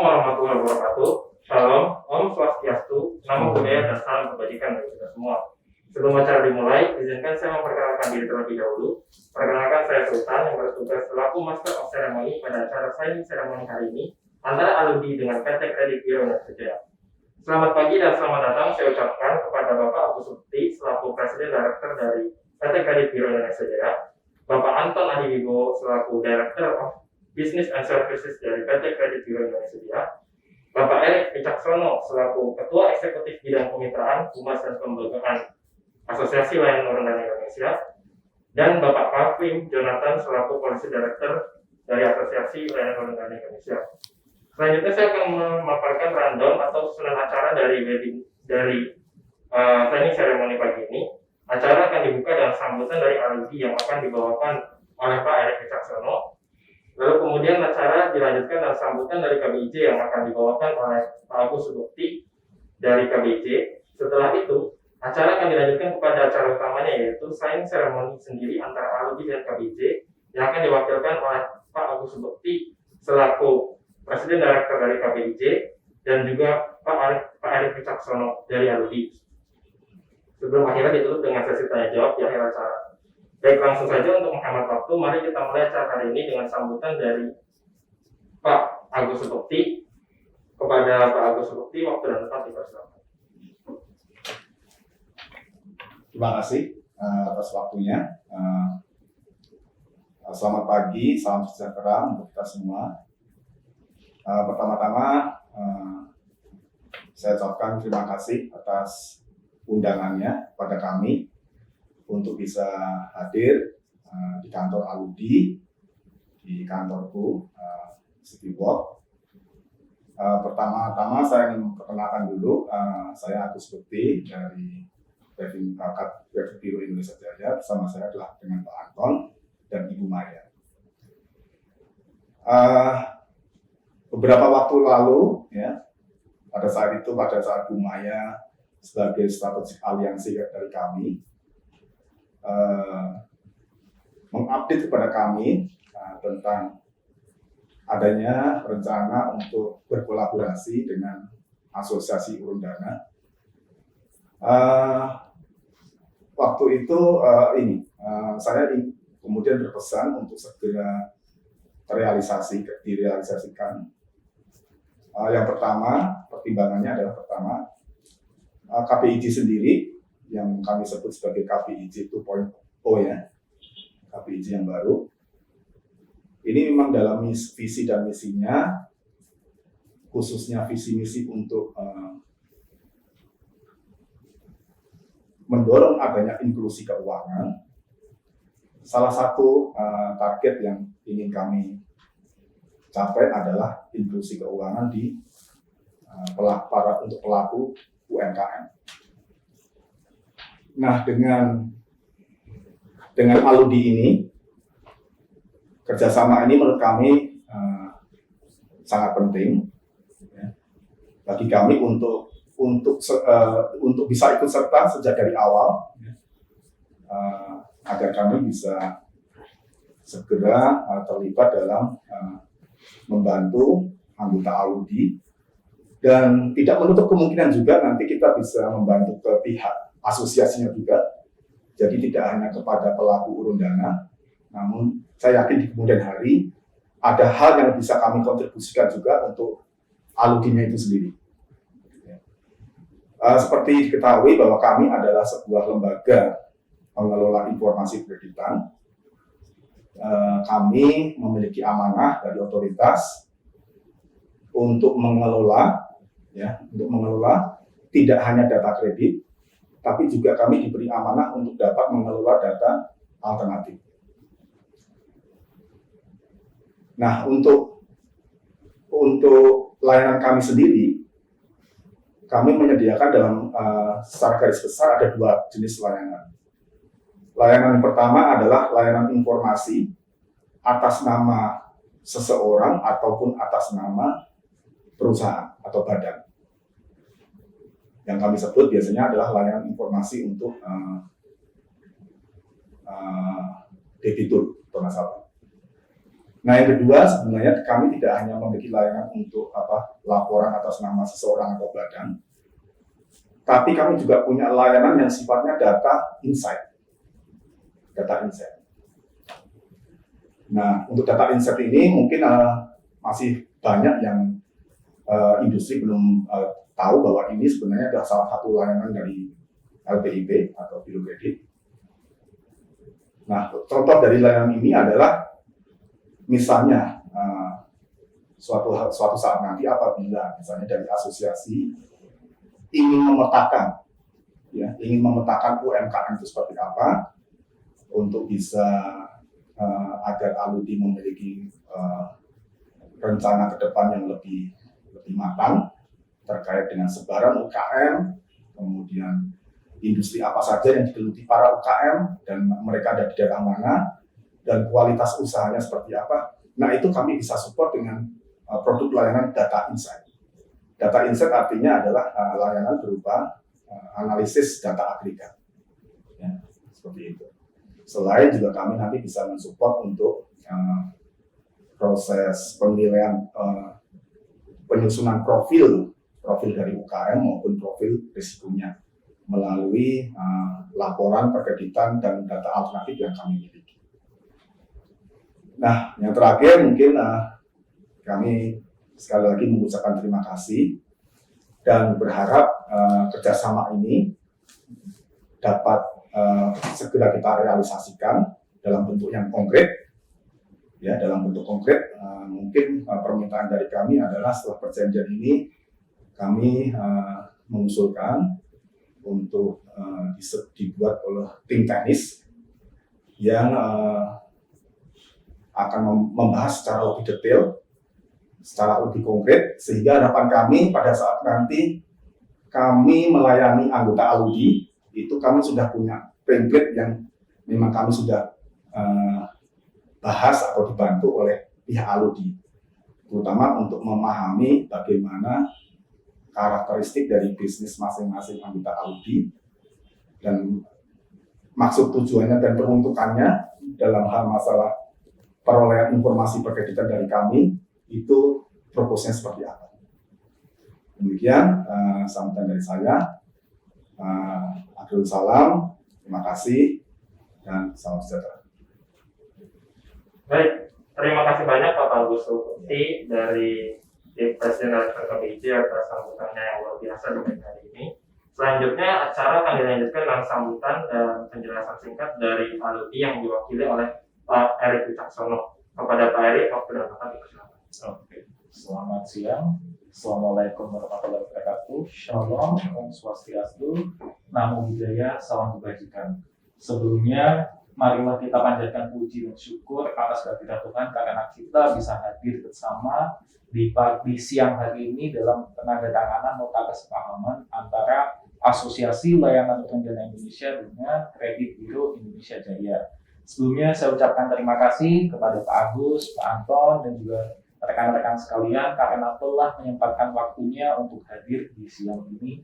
Assalamualaikum warahmatullahi wabarakatuh. Shalom, Om Swastiastu, Namo Buddhaya, dan salam kebajikan bagi kita semua. Sebelum acara dimulai, izinkan saya memperkenalkan diri terlebih dahulu. Perkenalkan, saya Sultan yang bertugas selaku Master of Ceremony pada acara signing ceremony hari ini antara alumni dengan PT Kredit Biro Indonesia. Selamat pagi dan selamat datang saya ucapkan kepada Bapak Agus Sukti selaku Presiden Director dari PT Kredit Biro Indonesia, Bapak Anton Adiwigo selaku Director of Business and Services dari PT Kredit Biro Indonesia, Bapak Erik Wicaksono selaku Ketua Eksekutif Bidang Kemitraan, Humas dan Kelembagaan Asosiasi Layanan Orang Dana Indonesia, dan Bapak Calvin Jonathan selaku Policy Director dari Asosiasi Layanan Orang Dana Indonesia. Selanjutnya saya akan memaparkan rundown atau susunan acara dari signing ceremony pagi ini. Acara akan dibuka dengan sambutan dari alumni yang akan dibawakan oleh Pak Erik Wicaksono. Lalu kemudian acara dilanjutkan dengan sambutan dari KBIJ yang akan dibawakan oleh Pak Agus Sukti dari KBIJ. Setelah itu, acara akan dilanjutkan kepada acara utamanya, yaitu signing ceremony sendiri antara alumni dan KBIJ yang akan diwakilkan oleh Pak Agus Sukti selaku Presiden Director dari KBIJ dan juga Pak Erik Wicaksono dari alumni. Sebelum akhirnya ditutup dengan sesi tanya jawab di akhir acara. Baik, langsung saja untuk menghemat waktu, mari kita mulai acara hari ini dengan sambutan dari Pak Agus Sukti. Kepada Pak Agus Sukti, waktu dan tempat dipersilakan. Terima kasih atas waktunya. Selamat pagi, salam sejahtera untuk kita semua. Pertama-tama, saya ucapkan terima kasih atas undangannya pada kami untuk bisa hadir di kantor alumni, di kantorku, City Walk. Pertama-tama saya ingin memperkenalkan dulu, saya Agus Sukti dari Kredit Biro Indonesia Jaya. Bersama saya adalah dengan Pak Anton dan Ibu Maya. Beberapa waktu lalu, ya, pada saat Bu Maya sebagai strategik aliansi dari kami, mengupdate kepada kami tentang adanya rencana untuk berkolaborasi dengan Asosiasi Urun Dana. Waktu itu saya kemudian berpesan untuk segera direalisasikan. Yang pertama, pertimbangannya adalah KPIJ sendiri yang kami sebut sebagai KPIJ 2.0 ya, KPIJ yang baru. Ini memang dalam visi dan misinya, khususnya visi misi untuk mendorong adanya inklusi keuangan. Salah satu target yang ingin kami capai adalah inklusi keuangan di untuk pelaku UMKM. Nah, dengan alumni ini, kerjasama ini menurut kami sangat penting ya, bagi kami untuk bisa ikut serta sejak dari awal ya, agar kami bisa segera terlibat dalam membantu anggota alumni, dan tidak menutup kemungkinan juga nanti kita bisa membantu ke pihak asosiasinya juga. Jadi tidak hanya kepada pelaku urun dana, namun saya yakin di kemudian hari ada hal yang bisa kami kontribusikan juga untuk alumninya itu sendiri. Seperti diketahui bahwa kami adalah sebuah lembaga pengelola informasi kreditan. Kami memiliki amanah dari otoritas untuk mengelola tidak hanya data kredit, tapi juga kami diberi amanah untuk dapat mengelola data alternatif. Nah, untuk layanan kami sendiri, kami menyediakan dalam secara garis besar ada dua jenis layanan. Layanan yang pertama adalah layanan informasi atas nama seseorang ataupun atas nama perusahaan atau badan. Yang kami sebut biasanya adalah layanan informasi untuk debitur atau nasabah. Nah, yang kedua sebenarnya kami tidak hanya memiliki layanan untuk laporan atas nama seseorang atau badan, tapi kami juga punya layanan yang sifatnya data insight. Data insight. Nah, untuk data insight ini mungkin masih banyak yang industri belum tahu bahwa ini sebenarnya adalah salah satu layanan dari LPIP atau Biro Kredit. Nah, contoh dari layanan ini adalah misalnya suatu saat nanti apabila misalnya dari asosiasi ingin memetakan UMKM itu seperti apa untuk bisa agar Aludi memiliki rencana ke depan yang lebih matang terkait dengan sebaran UKM, kemudian industri apa saja yang digeluti para UKM dan mereka ada di daerah mana dan kualitas usahanya seperti apa. Nah, itu kami bisa support dengan produk layanan data insight. Data insight artinya adalah layanan berupa analisis data agregat. Ya, seperti itu. Selain juga kami nanti bisa mensupport untuk proses penilaian penyusunan profil dari UKM maupun profil risikonya melalui laporan perkreditan dan data alternatif yang kami miliki. Nah, yang terakhir mungkin kami sekali lagi mengucapkan terima kasih dan berharap kerjasama ini dapat segera kita realisasikan dalam bentuk yang konkret. Ya, dalam bentuk konkret, mungkin permintaan dari kami adalah setelah perjanjian ini kami mengusulkan untuk dibuat oleh tim teknis yang akan membahas secara lebih detail, secara lebih konkret, sehingga harapan kami pada saat nanti kami melayani anggota Aludi, itu kami sudah punya template yang memang kami sudah bahas atau dibantu oleh pihak Aludi, terutama untuk memahami bagaimana karakteristik dari bisnis masing-masing anggota Aludi dan maksud tujuannya dan peruntukannya dalam hal masalah perolehan informasi perkreditan dari kami itu proposnya seperti apa. Demikian sambutan dari saya. Akhirul salam, terima kasih dan salam sejahtera. Baik, terima kasih banyak Pak Agus Sulti dari Presiden LPIP atas sambutannya yang luar biasa di pagi hari ini. Selanjutnya acara akan dilanjutkan dengan sambutan dan penjelasan singkat dari Aludi yang diwakili oleh Pak Erik Wicaksono. Kepada Pak Erik, waktu dan tempat dipersilakan. Oke, selamat siang. Assalamualaikum warahmatullahi wabarakatuh. Shalom, Om Swastiastu, Namo Buddhaya, salam kebajikan. Sebelumnya, marilah kita panjatkan puji dan syukur atas kehadiran Tuhan karena kita bisa hadir bersama di siang hari ini dalam penandatanganan nota kesepahaman antara Asosiasi Layanan Utang Dana Indonesia dengan Kredit Biro Indonesia Jaya. Sebelumnya saya ucapkan terima kasih kepada Pak Agus, Pak Anton, dan juga rekan-rekan sekalian karena telah menyempatkan waktunya untuk hadir di siang ini.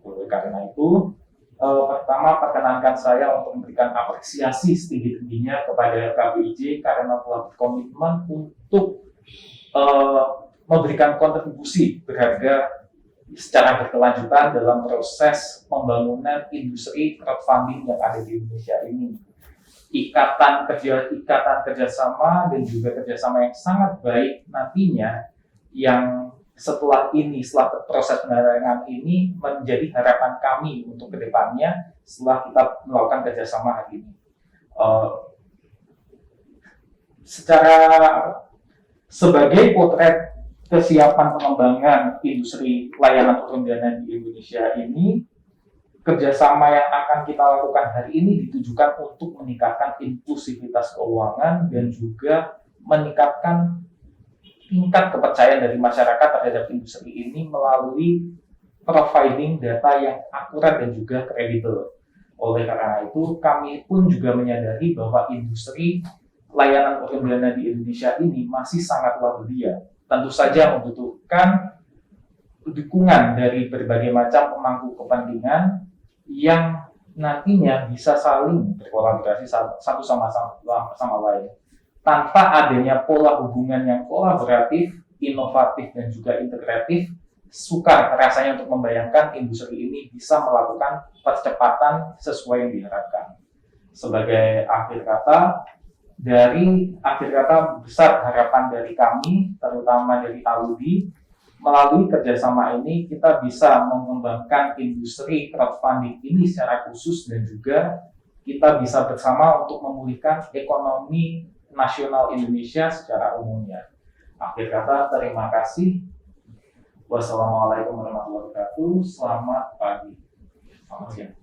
Oleh karena itu, pertama perkenankan saya untuk memberikan apresiasi setinggi-tingginya kepada KBIJ karena telah berkomitmen untuk memberikan kontribusi berharga secara berkelanjutan dalam proses pembangunan industri crowdfunding yang ada di Indonesia ini. Ikatan kerjasama dan juga kerjasama yang sangat baik nantinya yang setelah proses pendanaan ini menjadi harapan kami untuk kedepannya setelah kita melakukan kerjasama hari ini. Sebagai potret kesiapan pengembangan industri layanan utang dana di Indonesia ini, kerjasama yang akan kita lakukan hari ini ditujukan untuk meningkatkan inklusivitas keuangan dan juga meningkatkan tingkat kepercayaan dari masyarakat terhadap industri ini melalui providing data yang akurat dan juga kredibel. Oleh karena itu, kami pun juga menyadari bahwa industri layanan utang dana di Indonesia ini masih sangatlah belia. Tentu saja membutuhkan dukungan dari berbagai macam pemangku kepentingan yang nantinya bisa saling berkolaborasi satu sama lain. tanpa adanya pola hubungan yang kolaboratif, inovatif, dan juga integratif, sukar rasanya untuk membayangkan industri ini bisa melakukan percepatan sesuai yang diharapkan. Sebagai akhir kata besar harapan dari kami, terutama dari Aludi, melalui kerjasama ini kita bisa mengembangkan industri crowdfunding ini secara khusus dan juga kita bisa bersama untuk memulihkan ekonomi nasional Indonesia secara umumnya. Akhir kata, terima kasih. Wassalamualaikum warahmatullahi wabarakatuh. Selamat pagi. Selamat siang.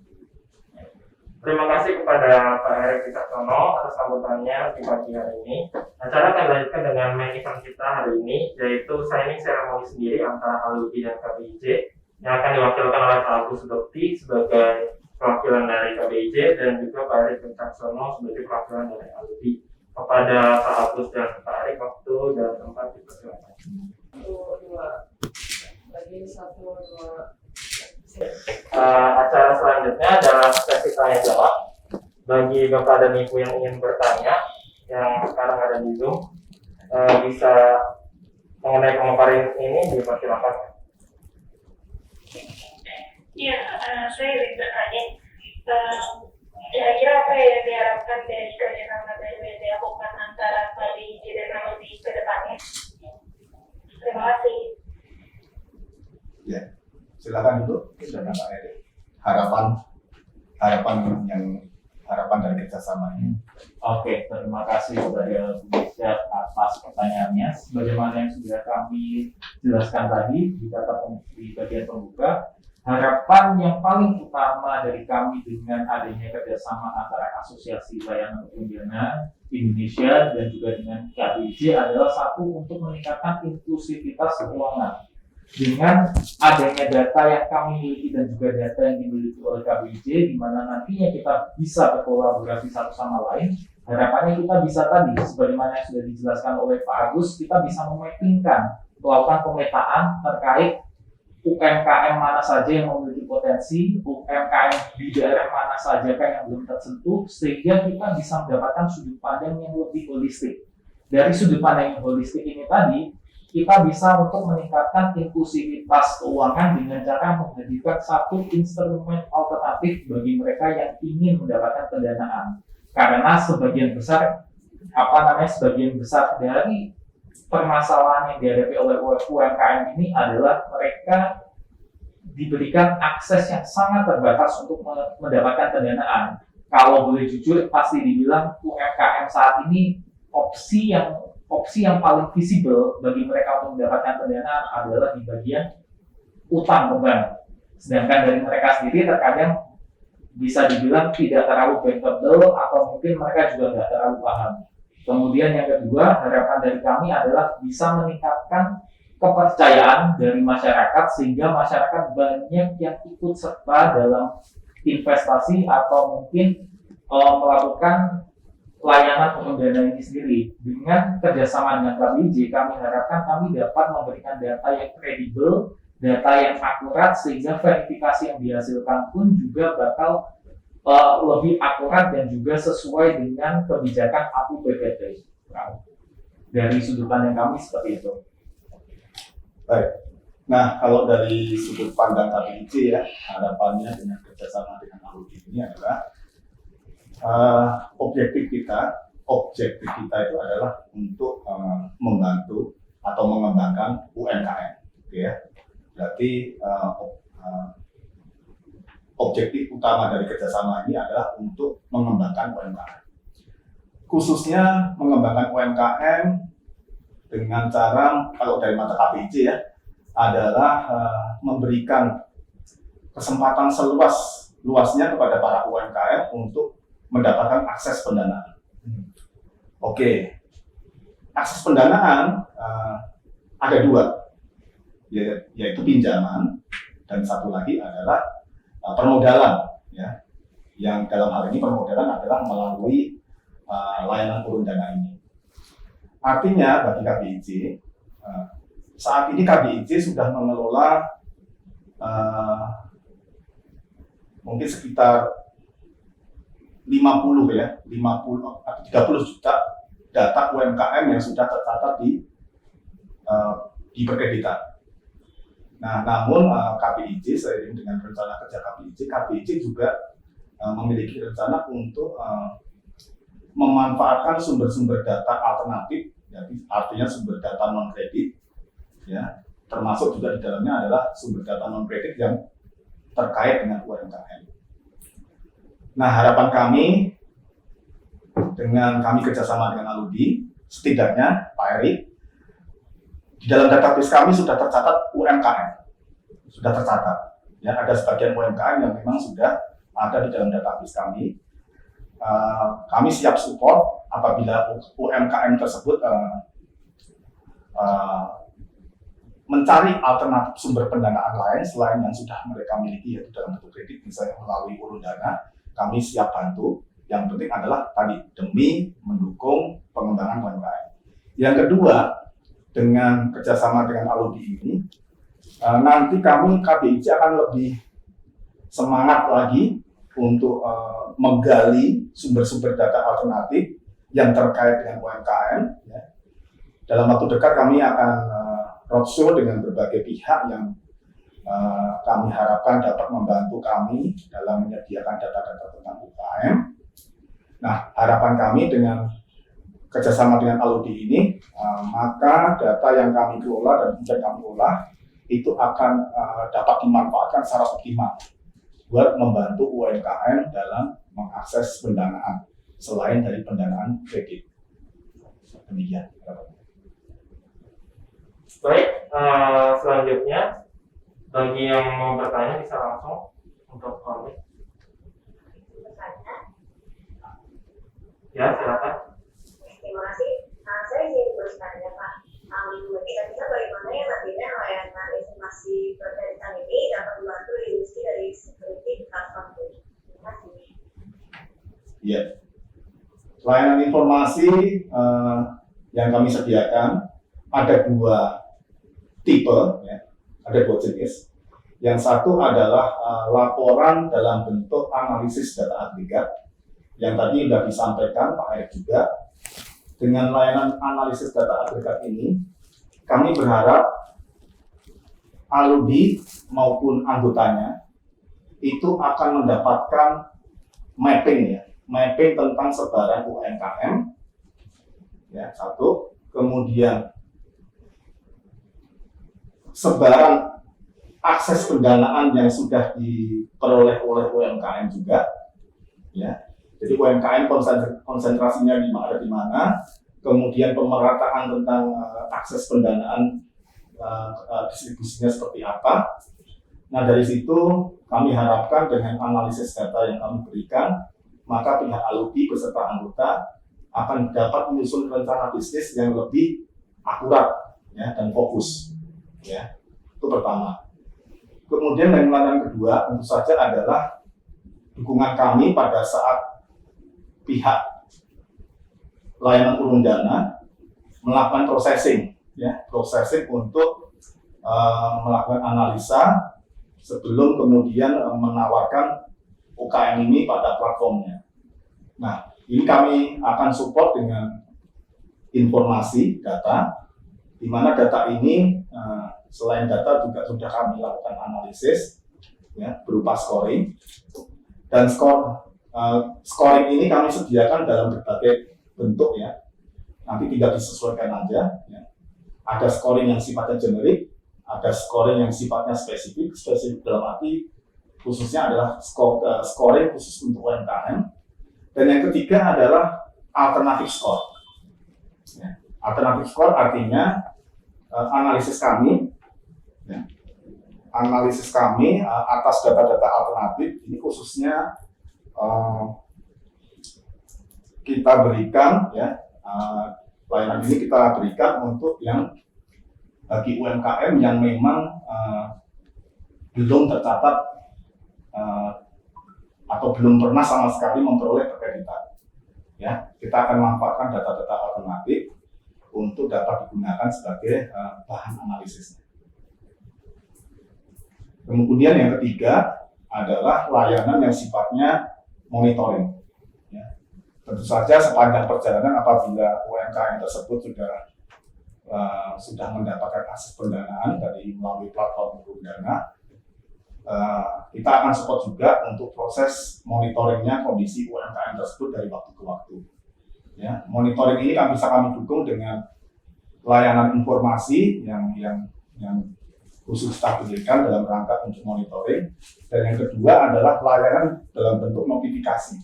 Terima kasih kepada Pak Erik Wicaksono atas sambutannya di pagi hari ini. Acara akan dilanjutkan dengan main event kita hari ini, yaitu signing ceremony sendiri antara Aludi dan KBIJ yang akan diwakilkan oleh Pak Agus Sudokti sebagai perwakilan dari KBIJ dan juga Pak Erik Wicaksono sebagai perwakilan dari Aludi. Kepada Pak Agus dan Pak Erik, waktu dan tempat dipersilakan. Acara selanjutnya adalah sesi tanya jawab. Bagi Bapak dan Ibu yang ingin bertanya, yang sekarang ada di Zoom, bisa mengenai pemaparan ini dipersilakan. Ya, saya ingin bertanya, kira-kira apa yang diharapkan dari kerjasama yang dilakukan antara KBIJ dan Aludi ke depannya? Terima kasih. Ya, silakan dulu. Silakan Pak Erik. Harapan dari kerjasama ini. Oke, terima kasih kepada Bu Nisha atas pertanyaannya. Sebagaimana yang sudah kami jelaskan tadi di bagian pembuka, harapan yang paling utama dari kami dengan adanya kerjasama antara Asosiasi Layanan Pembiayaan Indonesia dan juga dengan KBIJ adalah satu, untuk meningkatkan inklusivitas keuangan. Dengan adanya data yang kami miliki dan juga data yang dimiliki oleh KBIJ, di mana nantinya kita bisa berkolaborasi satu sama lain, harapannya kita bisa tadi, sebagaimana yang sudah dijelaskan oleh Pak Agus, kita bisa melakukan pemetaan terkait UMKM mana saja yang memiliki potensi, UMKM di daerah mana saja yang belum tersentuh, sehingga kita bisa mendapatkan sudut pandang yang lebih holistik. Dari sudut pandang yang holistik ini tadi, kita bisa untuk meningkatkan inklusivitas keuangan dengan cara menghadirkan satu instrumen alternatif bagi mereka yang ingin mendapatkan pendanaan. Karena sebagian besar dari permasalahan yang dihadapi oleh UMKM ini adalah mereka diberikan akses yang sangat terbatas untuk mendapatkan pendanaan. Kalau boleh jujur, pasti dibilang UMKM saat ini opsi yang paling visible bagi mereka untuk mendapatkan pendanaan adalah di bagian utang beban. Sedangkan dari mereka sendiri terkadang bisa dibilang tidak terlalu bankable atau mungkin mereka juga nggak terlalu paham. Kemudian yang kedua, harapan dari kami adalah bisa meningkatkan kepercayaan dari masyarakat sehingga masyarakat banyak yang ikut serta dalam investasi atau mungkin melakukan layanan pembiayaan ini sendiri. Dengan kerjasama dengan KBIJ, kami harapkan kami dapat memberikan data yang kredibel, data yang akurat, sehingga verifikasi yang dihasilkan pun juga bakal lebih akurat dan juga sesuai dengan kebijakan APBD. Dari sudut pandang kami seperti itu. Baik. Nah, kalau dari sudut pandang KBIJ ya, harapannya dengan kerjasama dengan Aludi ini adalah objektif kita itu adalah untuk membantu atau mengembangkan UMKM, gitu ya. Berarti objektif utama dari kerjasama ini adalah untuk mengembangkan UMKM, khususnya mengembangkan UMKM dengan cara, kalau dari mata KBIJ ya, adalah memberikan kesempatan seluas-luasnya kepada para UMKM untuk mendapatkan akses pendanaan. Oke, akses pendanaan ada dua, yaitu pinjaman dan satu lagi adalah permodalan, ya. Yang dalam hal ini permodalan adalah melalui layanan turun dana ini. Artinya bagi KBIJ, saat ini KBIJ sudah mengelola mungkin sekitar 30 atau 30 juta data UMKM yang sudah tercatat di perkreditan. Nah, namun KPIJ seiring dengan rencana kerja KPIJ juga memiliki rencana untuk memanfaatkan sumber-sumber data alternatif, ya, artinya sumber data non kredit, ya, termasuk juga di dalamnya adalah sumber data non kredit yang terkait dengan UMKM. Nah, harapan kami dengan kami kerjasama dengan Aludi, setidaknya Pak Eri, di dalam database kami sudah tercatat UMKM, sudah tercatat. Ya, ada sebagian UMKM yang memang sudah ada di dalam database kami. Kami siap support apabila UMKM tersebut mencari alternatif sumber pendanaan lain selain yang sudah mereka miliki, yaitu dalam bentuk kredit, misalnya melalui urun dana. Kami siap bantu. Yang penting adalah tadi demi mendukung pengembangan UMKM. Yang kedua, dengan kerjasama dengan Aludi ini, nanti kami KBIJ akan lebih semangat lagi untuk menggali sumber-sumber data alternatif yang terkait dengan UMKM. Ya. Dalam waktu dekat kami akan roadshow dengan berbagai pihak yang kami harapkan dapat membantu kami dalam menyediakan data-data tentang UMKM. Nah, harapan kami dengan kerjasama dengan Aludi ini, maka data yang kami kelola dan kemudian kami olah itu akan dapat dimanfaatkan secara optimal buat membantu UMKM dalam mengakses pendanaan selain dari pendanaan kredit. Demikian. Baik, selanjutnya bagi yang mau bertanya bisa langsung untuk kami. Ya, silakan. Terima kasih. Saya ingin bertanya Pak, kira-kira bagaimana ya nantinya layanan informasi perkreditan ini dapat membantu industri dari security platform ini? Terima kasih. Iya. Layanan informasi yang kami sediakan ada dua tipe, ya. Ada dua jenis. Yang satu adalah laporan dalam bentuk analisis data agregat, yang tadi sudah disampaikan Pak Erick juga. Dengan layanan analisis data agregat ini, kami berharap Aludi maupun anggotanya itu akan mendapatkan mapping, ya, mapping tentang sebaran UMKM, ya, satu. Kemudian sebaran akses pendanaan yang sudah diperoleh oleh UMKM juga, ya. Jadi UMKM konsentrasinya ada di mana, kemudian pemerataan tentang akses pendanaan distribusinya seperti apa. Nah, dari situ kami harapkan dengan analisis data yang kami berikan, maka pihak Aludi beserta anggota akan dapat menyusun rencana bisnis yang lebih akurat, ya, dan fokus. Ya, itu pertama. Kemudian yang kedua tentu saja adalah dukungan kami pada saat pihak layanan urun dana melakukan processing, ya, processing untuk melakukan analisa sebelum kemudian menawarkan UKM ini pada platformnya. Nah, ini kami akan support dengan informasi data, di mana data ini selain data juga sudah kami lakukan analisis, ya, berupa scoring, dan scoring ini kami sediakan dalam berbagai bentuk, ya. Nanti tinggal disesuaikan aja, ya. Ada scoring yang sifatnya generik, ada scoring yang sifatnya spesifik dalam arti khususnya adalah scoring khusus untuk UMKM. Dan yang ketiga adalah alternatif score. Ya. Alternatif score artinya analisis kami, ya, analisis kami atas data-data alternatif ini khususnya kita berikan, ya, layanan ini kita berikan untuk yang bagi UMKM yang memang belum tercatat atau belum pernah sama sekali memperoleh perkreditan. Ya, kita akan manfaatkan data-data alternatif untuk dapat digunakan sebagai bahan analisisnya. Kemudian yang ketiga adalah layanan yang sifatnya monitoring. Ya. Tentu saja sepanjang perjalanan apabila UMKM tersebut sudah mendapatkan akses pendanaan dari melalui platform Urundana, kita akan support juga untuk proses monitoringnya kondisi UMKM tersebut dari waktu ke waktu. Ya, monitoring ini bisa kami dukung dengan layanan informasi yang khusus kita berikan dalam rangka untuk monitoring, dan yang kedua adalah layanan dalam bentuk notifikasi.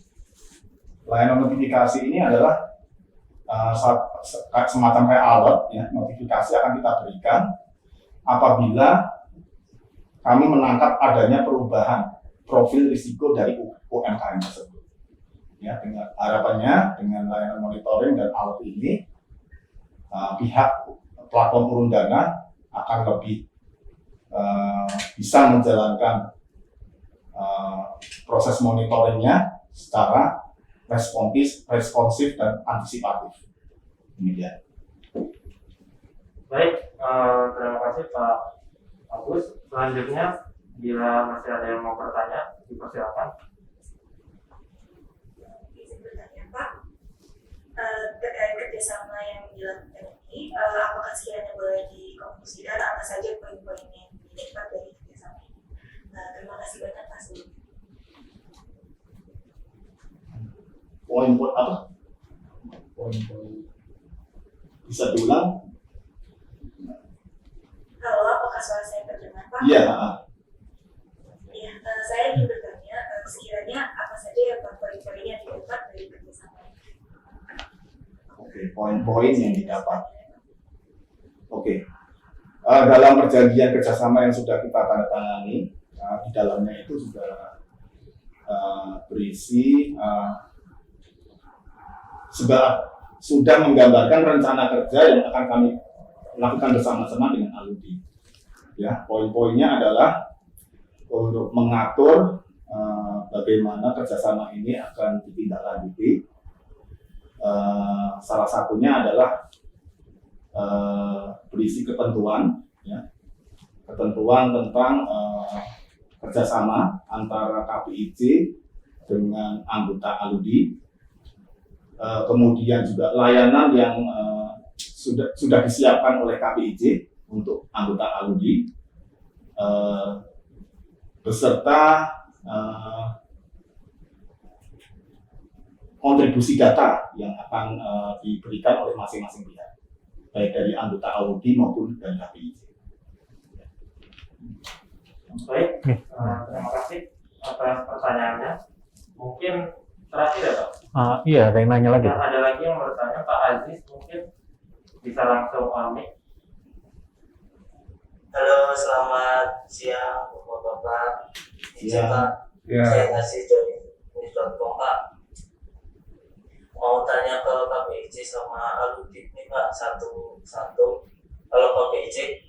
Layanan notifikasi ini adalah semacam kayak alert, ya, notifikasi akan kita berikan apabila kami menangkap adanya perubahan profil risiko dari UMKM tersebut. Ya, dengan harapannya dengan layanan monitoring dan alert ini, pihak platform Urundana akan lebih bisa menjalankan proses monitoringnya secara responsif dan antisipatif. Demikian. Baik, terima kasih Pak Agus. Selanjutnya, bila masih ada yang mau bertanya, dipersilakan. Izin bertanya Pak, terkait kerjasama yang dilakukan ini, apakah sekiranya boleh dikonklusikan apa saja poin-poin yang didapat dari kerjasama ini? Terima kasih banyak Pak sebelumnya. Poin-poin apa? Poin-poin. Bisa diulang? Halo, apakah suara saya terdengar Pak? Iya. Iya, saya ingin bertanya, sekiranya apa saja yang poin-poin yang didapat dari kerjasama ini? Oke, poin-poin yang didapat. Oke. Dalam perjanjian kerjasama yang sudah kita tanda tangani, di dalamnya itu juga berisi sudah menggambarkan rencana kerja yang akan kami lakukan bersama-sama dengan Aludi. Ya, poin-poinnya adalah untuk mengatur bagaimana kerjasama ini akan ditindaklanjuti. Salah satunya adalah berisi ketentuan, ya, ketentuan tentang kerjasama antara KPIJ dengan anggota Aludi. Kemudian juga layanan yang sudah disiapkan oleh KPIJ untuk anggota Aludi, beserta kontribusi data yang akan diberikan oleh masing-masing pihak, baik dari anggota Aludi maupun dari KPIJ. Baik, terima kasih atas pertanyaannya. Mungkin terakhir ya Pak? Iya, ada yang nanya lagi. Nah, ada lagi yang bertanya, Pak Aziz mungkin bisa langsung mic. Halo, selamat siang Bapak-bapak. Izin Pak, Ya. saya ngasih dari news.com Pak. Mau tanya ke KPIJ sama Aludi nih Pak, satu. Kalau KPIJ,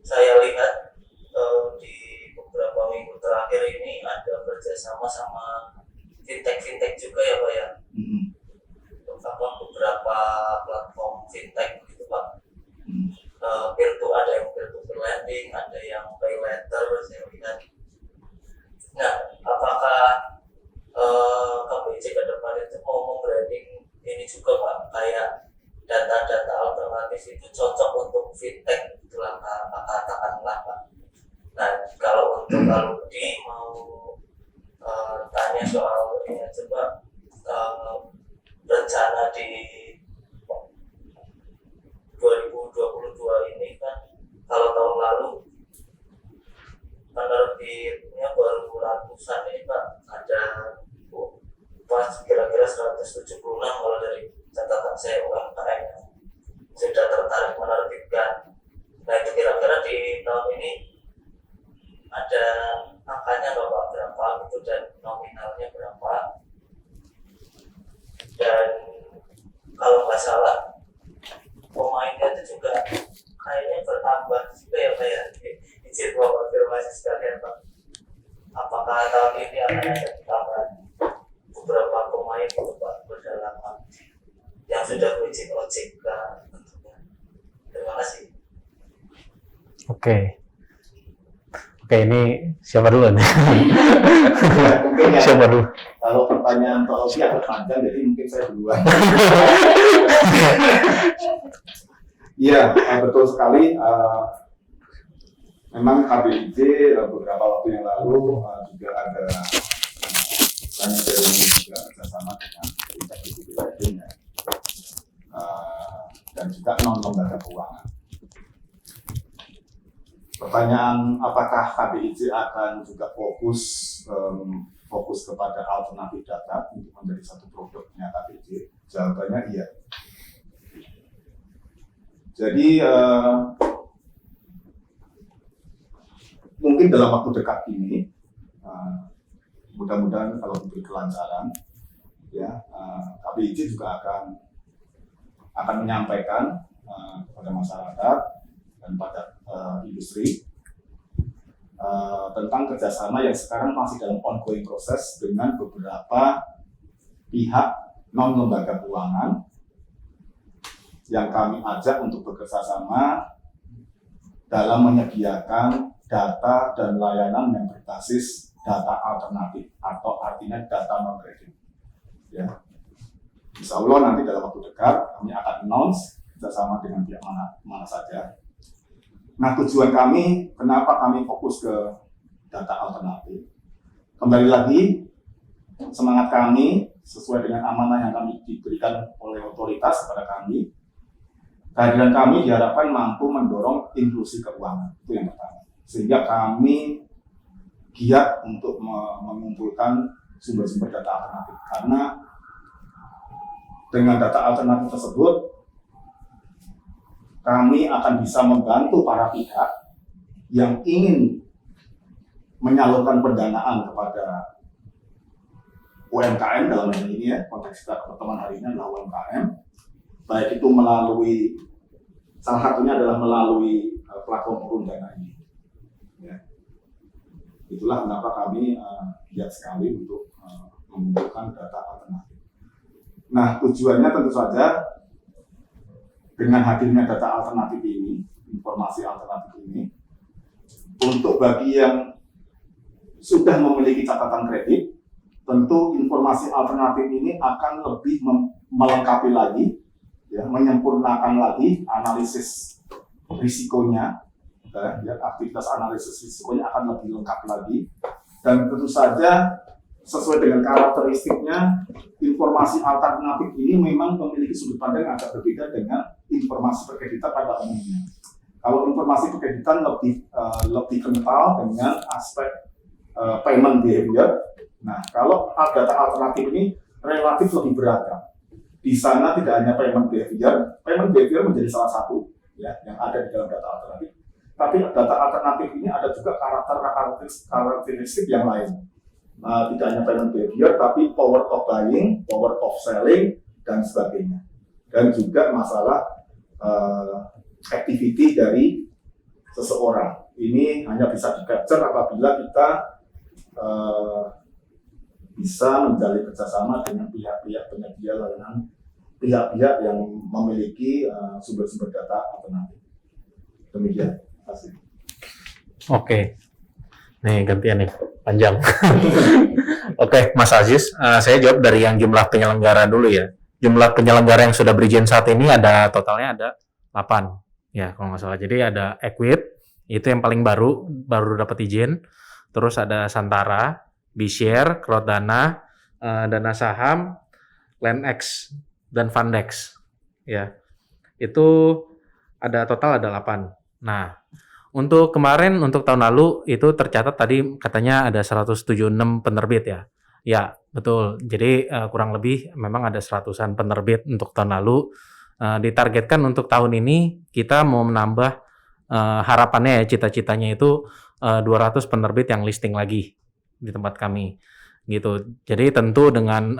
saya lihat di beberapa minggu terakhir ini ada kerjasama sama fintech juga ya Pak ya. Beberapa platform fintech gitu Pak. Ada yang peer-to-peer lending, ada yang pay later saya lihat. Nah, apakah KPIJ ke depan itu mau membranding ini juga Pak, kayak data-data alternatif itu cocok untuk fintech, itulah katakanlah Pak. Nah, kalau untuk Aludi mau tanya soal ini aja Pak, rencana di 2022 ini kan, kalau tahun lalu penerbitnya baru ratusan ini Pak, ada pas kira-kira 176 kalau dari catatan saya UMKM yang sudah tertarik menerbitkan. Nah itu kira-kira di tahun ini ada angkanya Bapak berapa gitu dan nominalnya berapa, dan kalau nggak salah pemainnya itu juga kayaknya bertambah juga ya Pak ya. Izin Bapak konfirmasi sekalian Pak, apakah tahun ini akan ada tambahan beberapa pemain itu Pak berdalaman yang sudah berizin OJK tentunya. Terima kasih. Oke, Oke, ini siapa dulu nih? Ya, mungkin ya, Siapa dulu? kalau pertanyaan teologi agak panjang, jadi mungkin saya duluan. Iya, betul sekali. Memang KBIJ beberapa waktu yang lalu juga ada banyak dari juga kerjasama dengan BPJS ya. Dan juga non-lembaga keuangan. Pertanyaan apakah KBIJ akan juga fokus kepada alternatif data untuk menjadi satu produknya KBIJ? Jawabannya iya. Jadi mungkin dalam waktu dekat ini, mudah-mudahan kalau diberi kelancaran, ya KBIJ juga akan menyampaikan kepada masyarakat dan pada industri tentang kerjasama yang sekarang masih dalam ongoing proses dengan beberapa pihak non lembaga keuangan yang kami ajak untuk bekerja sama dalam menyediakan data dan layanan yang berbasis data alternatif atau artinya data non-kredit. Ya. Insya Allah nanti dalam waktu dekat kami akan announce bersama dengan pihak mana saja. Nah, tujuan kami, kenapa kami fokus ke data alternatif? Kembali lagi, semangat kami sesuai dengan amanah yang kami diberikan oleh otoritas kepada kami. Kehadiran kami diharapkan mampu mendorong inklusi keuangan, itu yang pertama. Sehingga kami giat untuk mengumpulkan sumber-sumber data alternatif. Karena dengan data alternatif tersebut, kami akan bisa membantu para pihak yang ingin menyalurkan pendanaan kepada UMKM dalam hal ini ya, konteks kita pertemuan hari ini adalah UMKM, baik itu melalui, salah satunya adalah melalui platform urun dana ini. Ya. Itulah kenapa kami giat sekali untuk mengumpulkan data alternatif. Nah, tujuannya tentu saja dengan hadirnya data alternatif ini, informasi alternatif ini, untuk bagi yang sudah memiliki catatan kredit, tentu informasi alternatif ini akan lebih melengkapi lagi, ya, menyempurnakan lagi analisis risikonya, ya, aktivitas analisis risikonya akan lebih lengkap lagi, dan tentu saja sesuai dengan karakteristiknya, informasi alternatif ini memang memiliki sudut pandang yang agak berbeda dengan informasi perkreditan pada umumnya. Kalau informasi perkreditan lebih kental dengan aspek payment behavior. Nah, kalau data alternatif ini relatif lebih beragam. Di sana tidak hanya payment behavior menjadi salah satu ya yang ada di dalam data alternatif. Tapi data alternatif ini ada juga karakteristik yang lain. Tidak hanya payment behavior, tapi power of buying, power of selling, dan sebagainya. Dan juga masalah activity dari seseorang. Ini hanya bisa di-capture apabila kita bisa menjalin kerjasama dengan pihak-pihak penyedia layanan, pihak-pihak yang memiliki sumber-sumber data alternatif. Demikian. Terima kasih. Oke. Nih gantian nih, panjang. Oke, Mas Aziz, saya jawab dari yang jumlah penyelenggara dulu ya. Jumlah penyelenggara yang sudah berizin saat ini totalnya ada 8. Ya, kalau nggak salah. Jadi ada Equip, itu yang paling baru dapat izin. Terus ada Santara, B-Share, Crowdana, Dana Saham, LandX, dan Fundex. Ya, itu total ada 8. Nah, untuk kemarin, untuk tahun lalu, itu tercatat tadi katanya ada 176 penerbit ya. Ya, betul. Jadi kurang lebih memang ada 100-an penerbit untuk tahun lalu. Ditargetkan untuk tahun ini, kita mau menambah harapannya ya, cita-citanya itu 200 penerbit yang listing lagi di tempat kami. Gitu. Jadi tentu dengan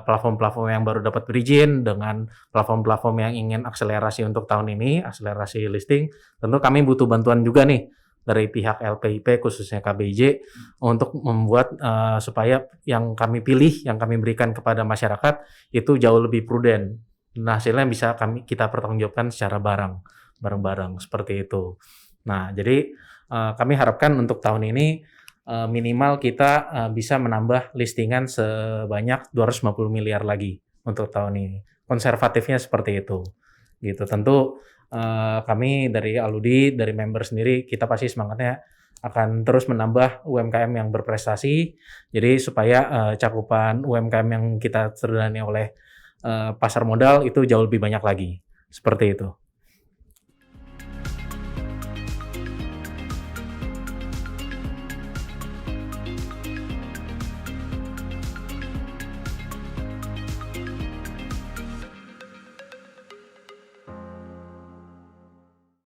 platform-platform yang baru dapat berizin, dengan platform-platform yang ingin akselerasi untuk tahun ini, akselerasi listing, tentu kami butuh bantuan juga nih dari pihak LPIP khususnya KBIJ untuk membuat supaya yang kami pilih, yang kami berikan kepada masyarakat itu jauh lebih prudent. Nah, hasilnya bisa kita pertanggungjawabkan secara bareng-bareng seperti itu. Nah, jadi kami harapkan untuk tahun ini minimal kita bisa menambah listingan sebanyak 250 miliar lagi untuk tahun ini. Konservatifnya seperti itu. Gitu. Tentu kami dari Aludi, dari member sendiri, kita pasti semangatnya akan terus menambah UMKM yang berprestasi. Jadi supaya cakupan UMKM yang kita terdani oleh pasar modal itu jauh lebih banyak lagi. Seperti itu.